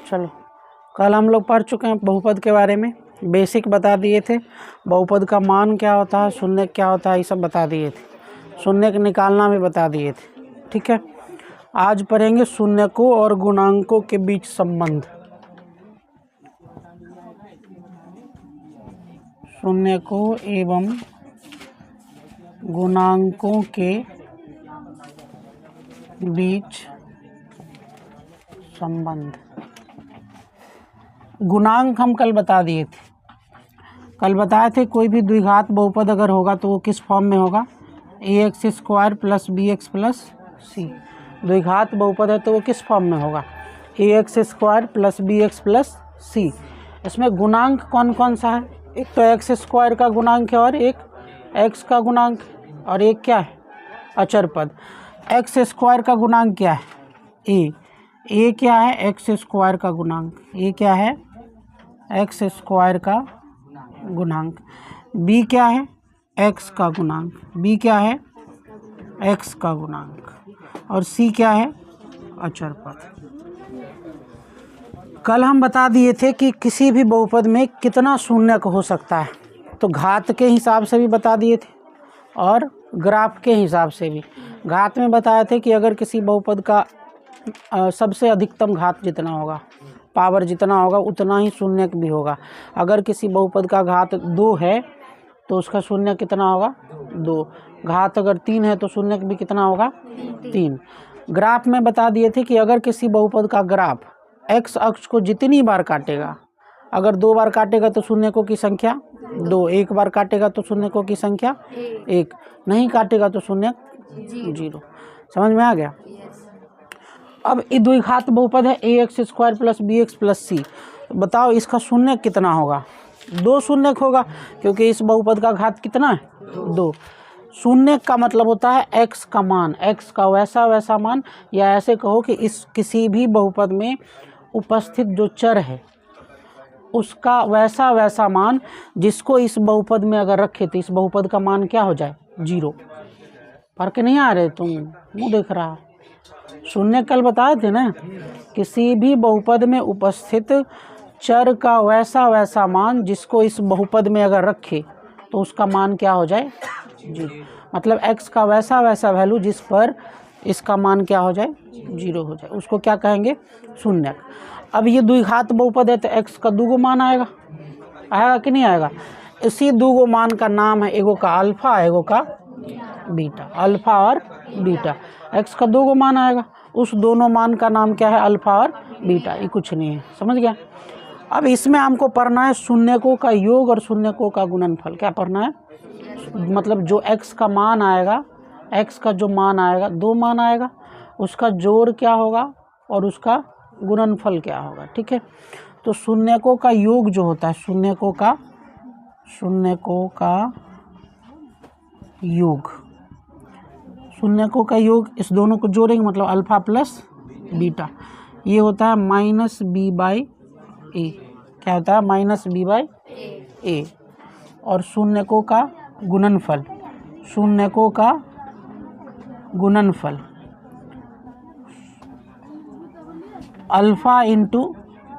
चलो, कल हम लोग पढ़ चुके हैं बहुपद के बारे में, बेसिक बता दिए थे। बहुपद का मान क्या होता है, शून्य क्या होता है, ये सब बता दिए थे। शून्य को निकालना भी बता दिए थे। ठीक है, आज पढ़ेंगे शून्यकों और गुणांकों के बीच संबंध। शून्यकों एवं गुणांकों के बीच संबंध। गुणांक हम कल बता दिए थे। कल बताए थे कोई भी द्विघात बहुपद अगर होगा तो वो किस फॉर्म में होगा, ax square plus bx plus c. द्विघात बहुपद है तो वो किस फॉर्म में होगा, ax square plus bx plus c. इसमें गुणांक कौन कौन सा है, एक तो एक्स स्क्वायर का गुणांक है और एक एक्स का गुणांक, और एक क्या है अचर पद। एक्स स्क्वायर का गुणांक क्या है, ए क्या है एक्स स्क्वायर का गुणांक, ए क्या है एक्स स्क्वायर का गुणांक। बी क्या है एक्स का गुणांक, बी क्या है एक्स का गुणांक, और सी क्या है अचर पद। कल हम बता दिए थे कि किसी भी बहुपद में कितना शून्यक हो सकता है, तो घात के हिसाब से भी बता दिए थे और ग्राफ के हिसाब से भी। घात में बताए थे कि अगर किसी बहुपद का सबसे अधिकतम घात जितना होगा, पावर जितना होगा उतना ही शून्यक भी होगा। अगर किसी बहुपद का घात 2 है तो उसका शून्यक कितना होगा 2। घात अगर 3 है तो शून्यक भी कितना होगा 3। ग्राफ में बता दिए थे कि अगर किसी बहुपद का ग्राफ एक्स अक्ष को जितनी बार काटेगा, अगर 2 बार काटेगा तो शून्यकों की संख्या 2, 1 बार काटेगा तो शून्यकों की संख्या 1, नहीं काटेगा तो शून्यक 0। समझ में आ गया। अब ये द्विघात बहुपद है ax square plus bx plus c. बताओ इसका शून्यक कितना होगा, 2 शून्यक होगा, क्योंकि इस बहुपद का घात कितना है 2। शून्यक का मतलब होता है x का मान, x का वैसा मान, या ऐसे कहो कि इस किसी भी बहुपद में उपस्थित जो चर है उसका वैसा मान जिसको इस बहुपद में अगर रखे तो इस बहुपद का मान क्या हो जाए 0। पढ़ के नहीं आ रहे तुम, मुँह देख रहा। शून्य कल बताए थे ना, किसी भी बहुपद में उपस्थित चर का वैसा मान जिसको इस बहुपद में अगर रखे तो उसका मान क्या हो जाए 0। मतलब x का वैसा वैल्यू जिस पर इसका मान क्या हो जाए 0 हो जाए, उसको क्या कहेंगे शून्यक। अब ये द्विघात बहुपद है तो x का 2 मान आएगा कि नहीं आएगा। इसी 2 मान का नाम है, एगो का अल्फा एगो का बीटा, अल्फा और बीटा। x का 2 मान आएगा, उस दोनों मान का नाम क्या है अल्फा और बीटा, ये कुछ नहीं है। समझ गया। अब इसमें हमको पढ़ना है शून्यकों का योग और शून्यकों का गुणनफल। क्या पढ़ना है, मतलब जो x का मान आएगा, x का जो मान आएगा 2 मान आएगा, उसका जोड़ क्या होगा और उसका गुणनफल क्या होगा। ठीक है, तो शून्यकों का योग जो होता है, शून्यकों का योग, इस दोनों को जोड़ेंगे मतलब अल्फा प्लस बीटा, ये होता है माइनस बी बाई ए। क्या होता है माइनस बी बाई ए। और शून्यकों का गुणनफल अल्फा इंटू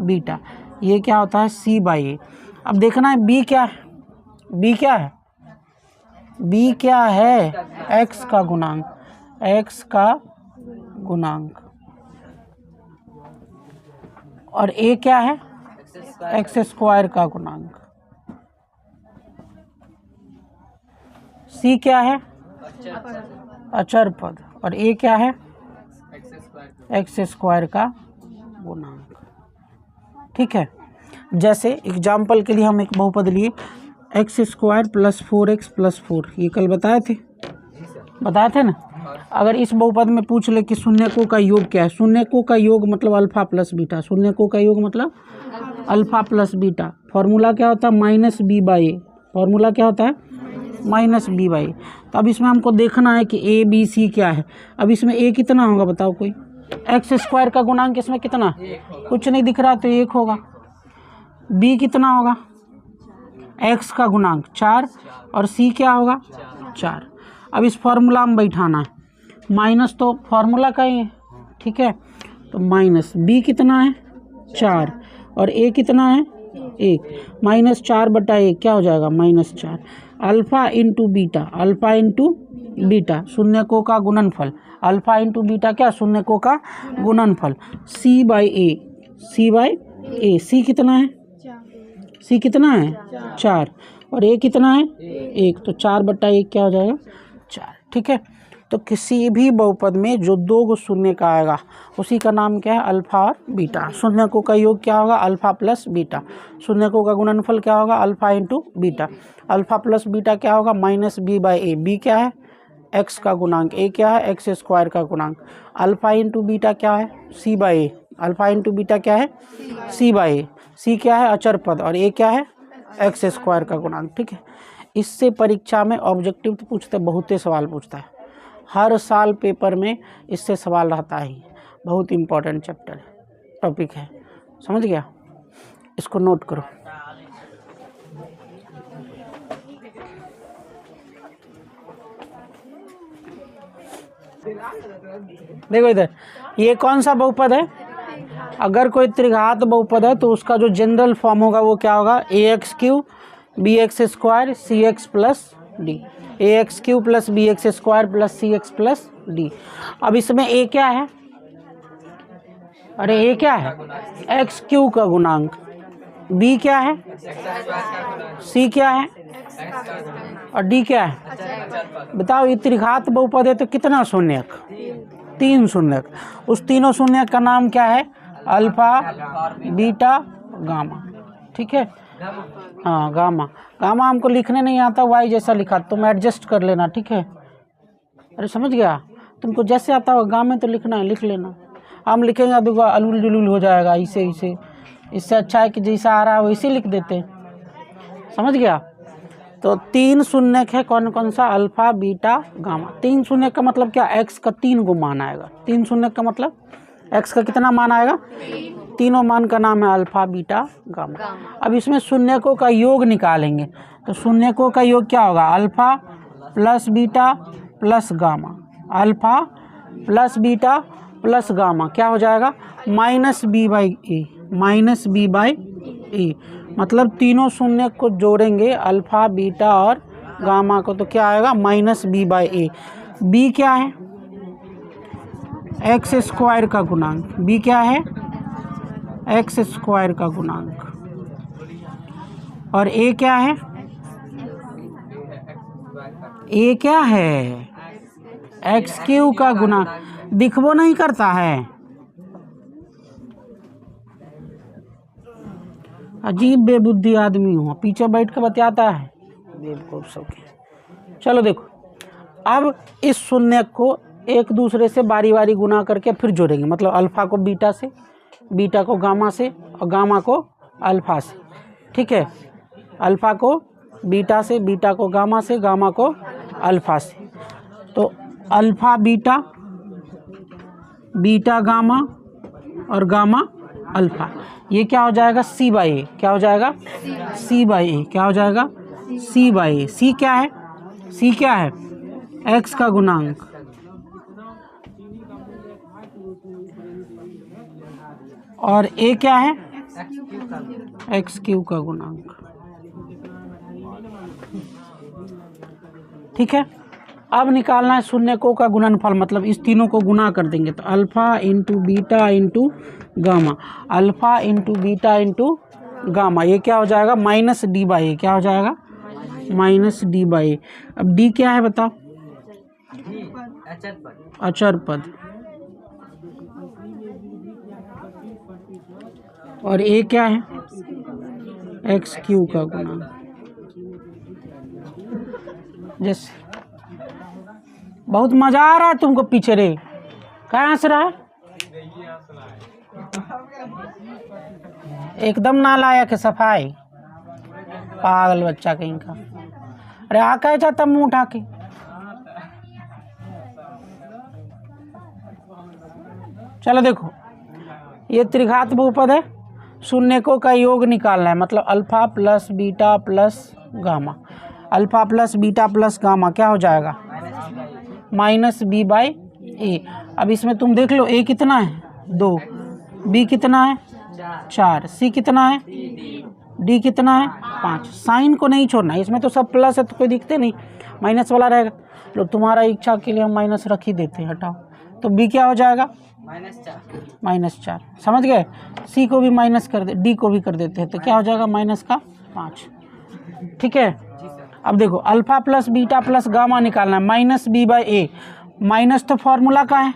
बीटा, ये क्या होता है सी बाई ए। अब देखना है बी क्या है, बी क्या है एक्स का गुणांक, और ए क्या है एक्स स्क्वायर का गुणांक। सी क्या है अचर पद, और ए क्या है एक्स स्क्वायर का गुणांक। ठीक है, जैसे एग्जाम्पल के लिए हम एक बहुपद लिए x square plus 4x plus 4, ये कल बताए थे ना। अगर इस बहुपद में पूछ ले कि शून्यकों का योग क्या है, शून्यकों का योग मतलब अल्फा प्लस बीटा, शून्यकों का योग मतलब अल्फा प्लस बीटा। फॉर्मूला क्या होता है minus B by A, formula क्या होता है माइनस बी बाई। तो अब इसमें हमको देखना है कि ए बी सी क्या है। अब इसमें ए कितना होगा बताओ कोई, एक्स स्क्वायर का गुणांक इसमें कितना, कुछ नहीं दिख रहा तो 1 होगा। बी कितना होगा एक्स का गुणांक 4, और सी क्या होगा 4। अब इस फॉर्मूला में बैठाना है, माइनस तो फॉर्मूला का ही है। ठीक है, तो माइनस बी कितना है 4 और ए कितना है 1, -4/1 क्या हो जाएगा -4। Alpha into beta, alpha into beta शून्यकों का गुणनफल, अल्फ़ा इंटू बीटा क्या शून्यकों का गुणनफल, C/A, C/A, C कितना है 4 और ए कितना है 1, तो 4/1 क्या हो जाएगा 4। ठीक है, तो किसी भी बहुपद में जो 2 गो शून्य का आएगा उसी का नाम क्या है अल्फ़ा और बीटा। शून्यकों का योग क्या होगा अल्फ़ा प्लस बीटा, शून्यकों का गुणनफल क्या होगा alpha into beta, alpha plus beta क्या होगा -B/A, बी क्या है x का गुणांक, a क्या है x² का गुणांक, अल्फ़ा इंटू बीटा क्या है C/A, अल्फ़ा इंटू बीटा क्या है C/A, C क्या है अचर पद और a क्या है x² का गुणांक। ठीक है, इससे परीक्षा में ऑब्जेक्टिव तो पूछते बहुते सवाल पूछता है, हर साल पेपर में इससे सवाल रहता ही, बहुत इम्पोर्टेंट चैप्टर है, टॉपिक है, समझ गया, इसको नोट करो। देखो इधर ये कौन सा बहुपद है, अगर कोई त्रिघात बहुपद है तो उसका जो जनरल फॉर्म होगा वो क्या होगा ax³ bx² cx plus D, ax³ + bx² + cx plus D. अब इसमें a क्या है, अरे a क्या है x³ का गुणांक, b क्या है c क्या है और d क्या है। बताओ ये त्रिघात बहुपद है तो कितना शून्यक 3 शून्यक, उस तीनों शून्यक का नाम क्या है अल्फ़ा बीटा गामा। ठीक है, हाँ गामा, गामा हमको लिखने नहीं आता y जैसा लिखा तुम एडजस्ट कर लेना। ठीक है, अरे समझ गया, तुमको जैसे आता होगा गामा तो लिखना है, लिख लेना, हम लिखेंगे देखो अलुल जुलुल हो जाएगा, इसे इससे अच्छा है कि जैसा आ रहा है वैसे लिख देते, समझ गया। तो 3 शून्यक है, कौन कौन सा अल्फ़ा बीटा गामा। 3 शून्यक का मतलब क्या x का 3 को मान आएगा, 3 शून्यक का मतलब x का कितना मान आएगा, तीनों मान का नाम है अल्फ़ा बीटा गामा। अब इसमें शून्यकों का योग निकालेंगे, तो शून्यकों का योग क्या होगा alpha plus beta plus gamma, alpha plus beta plus gamma क्या हो जाएगा -B/A, मतलब तीनों शून्य को जोड़ेंगे अल्फ़ा बीटा और गामा को, तो क्या आएगा -B/A। b क्या है x² का गुणांक, b क्या है x² का गुणांक और a क्या है, a क्या है x³ का गुणांक, दिखबो नहीं करता है, अजीब बेबुद्धि आदमी हो, पीछे बैठ के बतियाता है बेवकूफ सबके। चलो देखो, अब इस शून्य को एक दूसरे से बारी बारी गुना करके फिर जोड़ेंगे, मतलब अल्फ़ा को बीटा से, बीटा को गामा से और गामा को अल्फ़ा से। ठीक है, अल्फ़ा को बीटा से, बीटा को गामा से, गामा को अल्फ़ा से, तो अल्फ़ा बीटा, बीटा गामा और गामा अल्फ़ा, ये क्या हो जाएगा C/A, क्या हो जाएगा C/A, क्या हो जाएगा C/A। C क्या है, C क्या है x का गुणांक और a क्या है x³ का गुणांक। ठीक है, अब निकालना है शून्यकों का गुणनफल, मतलब इस तीनों को गुना कर देंगे, तो alpha into beta into gamma, alpha into beta into gamma, ये क्या हो जाएगा -D/A, क्या हो जाएगा -D/A। अब D क्या है बताओ, अचर पद, और A क्या है x³ का गुणांक। जैसे बहुत मजा आ रहा है तुमको पीछे रे, क्या हंस रहा है, एकदम नालायक है सफाई, पागल बच्चा कहीं का। अरे आ कह जाता मुंह उठा के, चलो देखो ये त्रिघात बहुपद है, शून्यकों का योग निकालना है, मतलब alpha plus beta plus gamma, alpha plus beta plus gamma क्या हो जाएगा -B/A। अब इसमें तुम देख लो a कितना है 2, बी कितना है 4, सी कितना है डी कितना है 5। साइन को नहीं छोड़ना, इसमें तो सब प्लस है तो कोई दिखते नहीं, माइनस वाला रहेगा। लो तुम्हारा इच्छा के लिए हम माइनस रख ही देते हैं, हटाओ। तो बी क्या हो जाएगा -4, समझ गए। सी को भी माइनस कर दे, डी को भी कर देते हैं, तो क्या हो जाएगा -5। ठीक है। अब देखो alpha plus beta plus gamma निकालना है, -b/a। माइनस तो फॉर्मूला का है,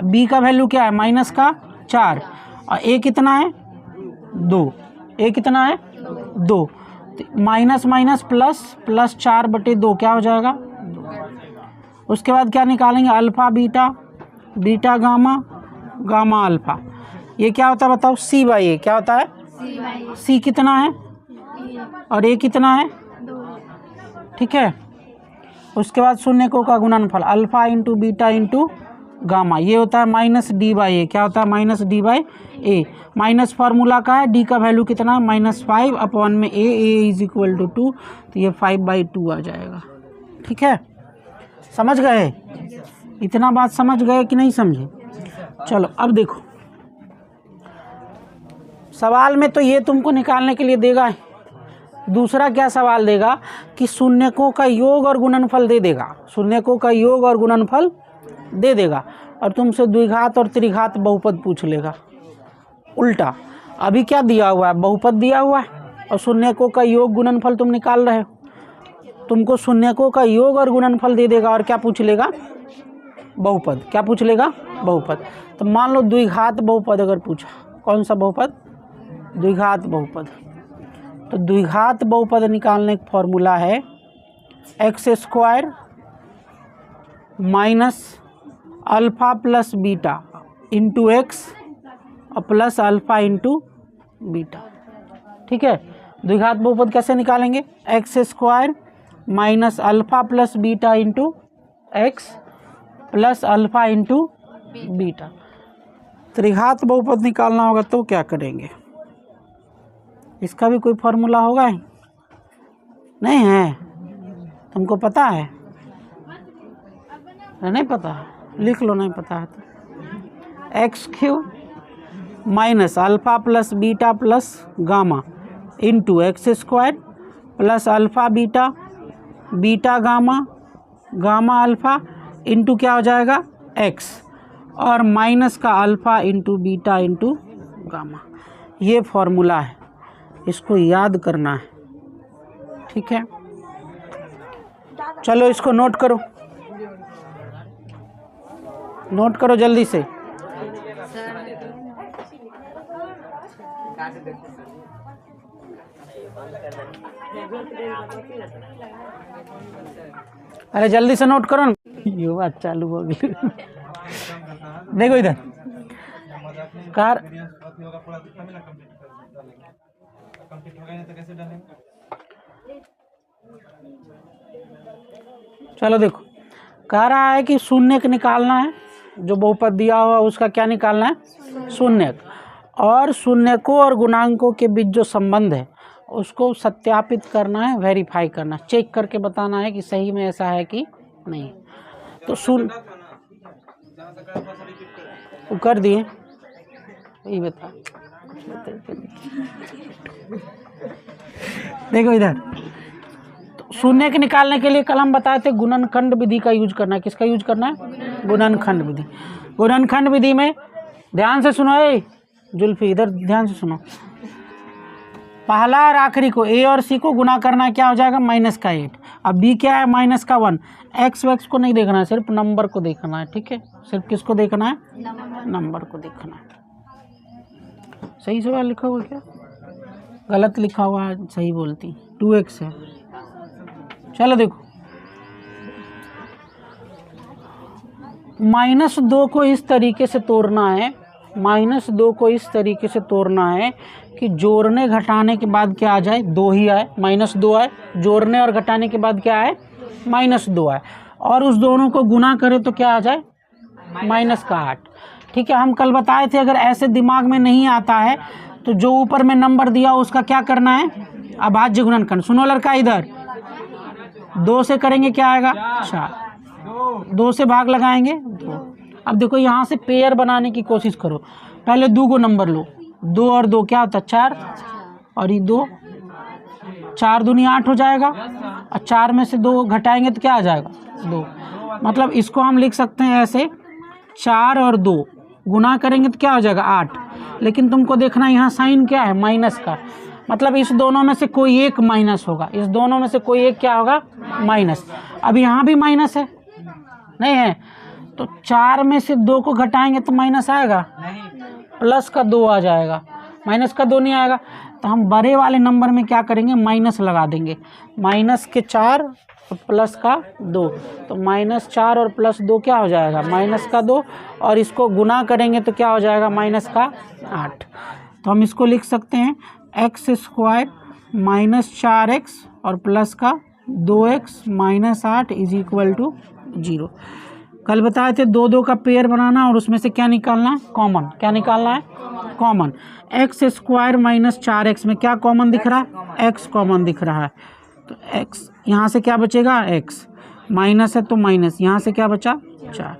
बी का वैल्यू क्या है -4 और ए कितना है 2, ए कितना है 2, माइनस माइनस प्लस, प्लस 4/2 क्या हो जाएगा 2। उसके बाद क्या निकालेंगे alpha beta, beta gamma, gamma alpha. ये क्या होता है बताओ c/a, क्या होता है c कितना है और a कितना है 2। ठीक है। उसके बाद शून्यकों का गुणनफल alpha into beta into gamma, ये होता है -d/a, क्या होता है -d/a। माइनस फार्मूला का है, डी का वैल्यू कितना है -5 अपॉन में a = 2, तो ये 5/2 आ जाएगा। ठीक है, समझ गए। इतना बात समझ गए कि नहीं समझे। चलो अब देखो सवाल में तो ये तुमको निकालने के लिए देगा, दूसरा क्या सवाल देगा कि शून्यकों का योग और गुणनफल दे देगा, शून्यकों का योग और गुणनफल दे देगा और तुमसे द्विघात और त्रिघात बहुपद पूछ लेगा उल्टा। अभी क्या दिया हुआ है बहुपद दिया हुआ है और शून्यकों का योग गुणनफल तुम निकाल रहे हो, तुमको शून्यकों का योग और गुणनफल दे देगा और क्या पूछ लेगा बहुपद। क्या पूछ लेगा बहुपद। तो मान लो द्विघात बहुपद अगर पूछा, कौन सा बहुपद द्विघात बहुपद। तो द्विघात बहुपद निकालने का फॉर्मूला है x² minus alpha plus beta into x और प्लस अल्फ़ा इंटू बीटा। ठीक है। द्विघात बहुपद कैसे निकालेंगे x² minus alpha plus beta into x plus alpha into beta. त्रिघात बहुपद निकालना होगा तो क्या करेंगे, इसका भी कोई फॉर्मूला होगा ही नहीं है, तुमको पता है नहीं पता लिख लो, नहीं पता है तो x³ minus alpha plus beta plus gamma into x² plus alpha beta, beta gamma, gamma alpha into क्या हो जाएगा x और माइनस का alpha into beta into gamma. ये फॉर्मूला है, इसको याद करना है। ठीक है, चलो इसको नोट करो, नोट करो जल्दी से। अरे जल्दी से नोट करो ना, ये बात चालू हो गई। देखो इधर कार, चलो देखो कह रहा है कि शून्यक निकालना है, जो बहुपद दिया हुआ उसका क्या निकालना है शून्यक, और शून्यकों और गुणांकों के बीच जो संबंध है उसको सत्यापित करना है, वेरीफाई करना, चेक करके बताना है कि सही में ऐसा है कि नहीं। तो वो कर दिए, यही बता। देखो इधर तो शून्यक निकालने के लिए कल हम बताए थे गुणनखंड विधि का यूज करना है। किसका यूज करना है गुणनखंड विधि। गुणनखंड विधि में ध्यान से सुनो, जुल्फी इधर ध्यान से सुनो, पहला और आखिरी को ए और सी को गुना करना है, क्या हो जाएगा -8। अब बी क्या है -1। एक्स वैक्स को नहीं देखना है, सिर्फ नंबर को देखना है। ठीक है, सिर्फ किसको देखना है नंबर को देखना है। सही सवाल लिखा हुआ क्या गलत लिखा हुआ है, सही बोलती 2x है। चलो देखो -2 को इस तरीके से तोड़ना है, -2 को इस तरीके से तोड़ना है कि जोड़ने घटाने के बाद क्या आ जाए 2 ही आए, -2 आए, जोड़ने और घटाने के बाद क्या आए -2 आए, और उस दोनों को गुना करें तो क्या आ जाए -8। ठीक है, हम कल बताए थे अगर ऐसे दिमाग में नहीं आता है तो जो ऊपर में नंबर दिया उसका क्या करना है अभाज्य गुणनखंड। सुनो लड़का, इधर 2 से करेंगे क्या आएगा 4, 2 से भाग लगाएंगे 2। अब देखो यहाँ से पेयर बनाने की कोशिश करो, पहले 2 को नंबर लो, 2 और 2 क्या होता है 4, और ये 2, 4 दूनी 8 हो जाएगा, और 4 में से 2 घटाएंगे तो क्या आ जाएगा 2। मतलब इसको हम लिख सकते हैं ऐसे, 4 और 2 गुना करेंगे तो क्या हो जाएगा 8। लेकिन तुमको देखना यहाँ साइन क्या है, माइनस का, मतलब इस दोनों में से कोई एक माइनस होगा, इस दोनों में से कोई एक क्या होगा माइनस। अब यहाँ भी माइनस है, नहीं है, तो 4 में से 2 को घटाएंगे तो माइनस आएगा, प्लस का 2 आ जाएगा, माइनस का 2 नहीं आएगा। तो हम बड़े वाले नंबर में क्या करेंगे, माइनस लगा देंगे, माइनस के 4 और प्लस का 2, तो -4 और +2 क्या हो जाएगा माइनस का 2, और इसको गुना करेंगे तो क्या हो जाएगा माइनस का 8। तो हम इसको लिख सकते हैं x² -4x और प्लस का 2x -8 इज इक्वल टू 0। कल बताए थे 2 2 का पेयर बनाना और उसमें से क्या निकालना है, कॉमन। क्या निकालना है, कॉमन। x² -4x में क्या कॉमन दिख रहा है, x कॉमन दिख रहा है, तो x यहाँ से क्या बचेगा, x माइनस है तो माइनस, यहाँ से क्या बचा 4।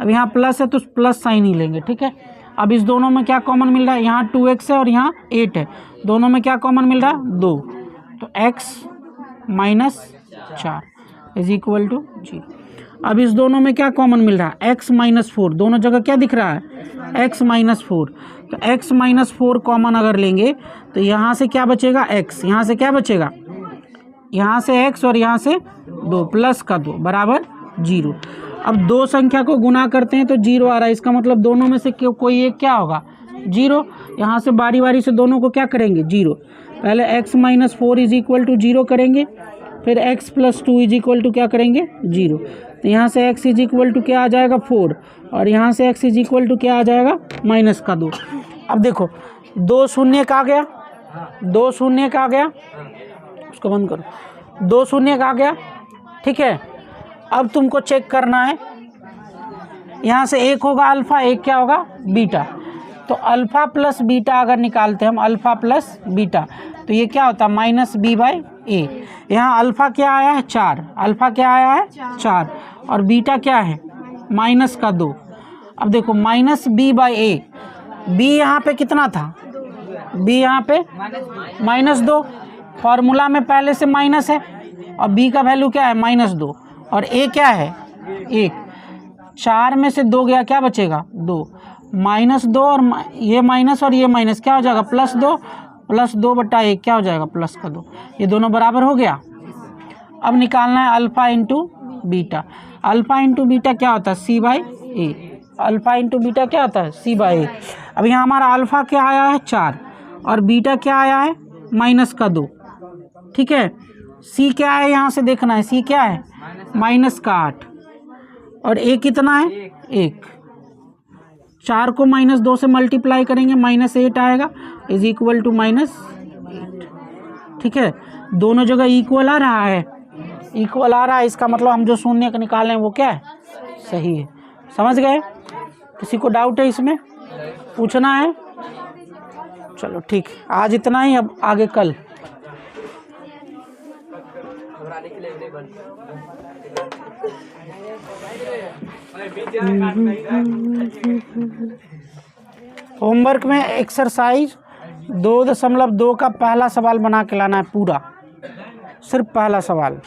अब यहाँ प्लस है तो प्लस साइन ही लेंगे, ठीक है। अब इस दोनों में क्या कॉमन मिल रहा है, यहाँ 2x है और यहाँ 8 है, दोनों में क्या कॉमन मिल रहा है 2, तो x -4 इज इक्वल टू 0। अब इस दोनों में क्या कॉमन मिल रहा है, x -4, दोनों जगह क्या दिख रहा है x -4, तो x -4 कॉमन अगर लेंगे तो यहाँ से क्या बचेगा x, यहाँ से क्या बचेगा, यहाँ से x और यहाँ से 2 प्लस का 2 बराबर 0। अब 2 संख्या को गुना करते हैं तो 0 आ रहा है, इसका मतलब दोनों में से कोई एक क्या होगा 0। यहाँ से बारी बारी से दोनों को क्या करेंगे 0, पहले x -4 इज इक्वल टू 0 करेंगे, फिर x + 2 इज इक्वल टू क्या करेंगे 0, तो यहाँ से x इज इक्वल टू क्या आ जाएगा 4, और यहाँ से x इज इक्वल टू क्या आ जाएगा माइनस का 2। अब देखो 2 शून्य का आ गया, 2 शून्य का आ गया, उसको बंद करो, 2 शून्य का आ गया, ठीक है। अब तुमको चेक करना है, यहाँ से एक होगा अल्फ़ा, एक क्या होगा बीटा, तो अल्फ़ा प्लस बीटा अगर निकालते हैं हम, अल्फ़ा प्लस बीटा, तो ये क्या होता है -b/a। यहाँ अल्फ़ा क्या आया है 4, अल्फ़ा क्या आया है 4, और बीटा क्या है माइनस का 2। अब देखो -b/a, b यहाँ पे कितना था, b यहाँ पे -2, फॉर्मूला में पहले से माइनस है, और b का वैल्यू क्या है -2, और a क्या है 1, 4 में से 2 गया क्या बचेगा 2, -2 और ये माइनस और ये माइनस क्या हो जाएगा +2, +2/1 क्या हो जाएगा प्लस का 2, ये दोनों बराबर हो गया। अब निकालना है alpha into beta, alpha into beta क्या होता है c/a, अल्फ़ा इंटू बीटा क्या होता है c/a। अब यहाँ हमारा अल्फ़ा क्या आया है 4 और बीटा क्या आया है -2, ठीक है। c क्या है यहाँ से देखना है, c क्या है -8, और a कितना है 1, 4 को -2 से मल्टीप्लाई करेंगे -8 आएगा इज इक्वल टू -8, ठीक है। दोनों जगह इक्वल आ रहा है, इक्वल आ रहा है, इसका मतलब हम जो शून्य का निकाल रहे हैं वो क्या है सही है। समझ गए, किसी को डाउट है इसमें, पूछना है, चलो ठीक, आज इतना ही, अब आगे कल। होमवर्क में एक्सरसाइज 2.2 का पहला सवाल बना के लाना है पूरा, सिर्फ पहला सवाल।